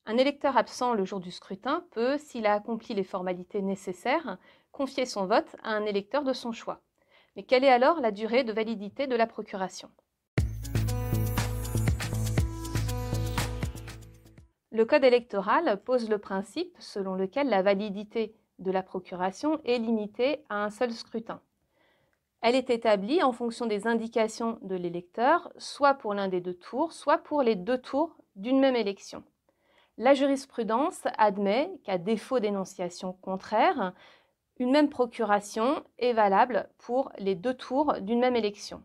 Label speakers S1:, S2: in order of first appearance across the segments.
S1: Un électeur absent le jour du scrutin peut, s'il a accompli les formalités nécessaires, confier son vote à un électeur de son choix. Mais quelle est alors la durée de validité de la procuration? Le code électoral pose le principe selon lequel la validité de la procuration est limitée à un seul scrutin. Elle est établie en fonction des indications de l'électeur, soit pour l'un des deux tours, soit pour les deux tours d'une même élection. La jurisprudence admet qu'à défaut d'énonciation contraire, une même procuration est valable pour les deux tours d'une même élection.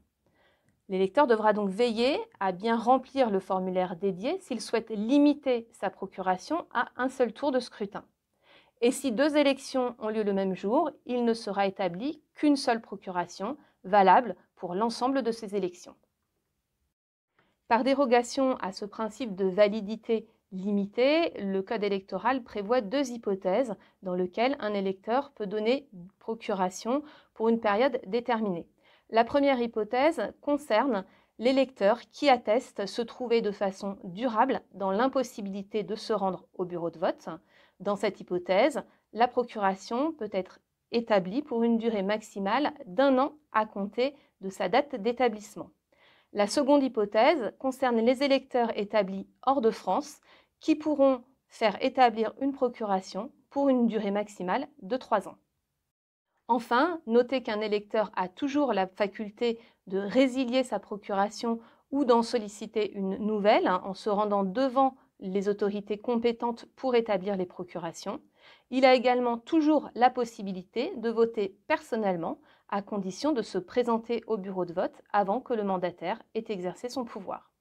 S1: L'électeur devra donc veiller à bien remplir le formulaire dédié s'il souhaite limiter sa procuration à un seul tour de scrutin. Et si deux élections ont lieu le même jour, il ne sera établi qu'une seule procuration valable pour l'ensemble de ces élections. Par dérogation à ce principe de validité limitée, le code électoral prévoit deux hypothèses dans lesquelles un électeur peut donner procuration pour une période déterminée. La première hypothèse concerne l'électeur qui atteste se trouver de façon durable dans l'impossibilité de se rendre au bureau de vote. Dans cette hypothèse, la procuration peut être établie pour une durée maximale d'1 an à compter de sa date d'établissement. La seconde hypothèse concerne les électeurs établis hors de France qui pourront faire établir une procuration pour une durée maximale de 3 ans. Enfin, notez qu'un électeur a toujours la faculté de résilier sa procuration ou d'en solliciter une nouvelle en se rendant devant les autorités compétentes pour établir les procurations. Il a également toujours la possibilité de voter personnellement à condition de se présenter au bureau de vote avant que le mandataire ait exercé son pouvoir.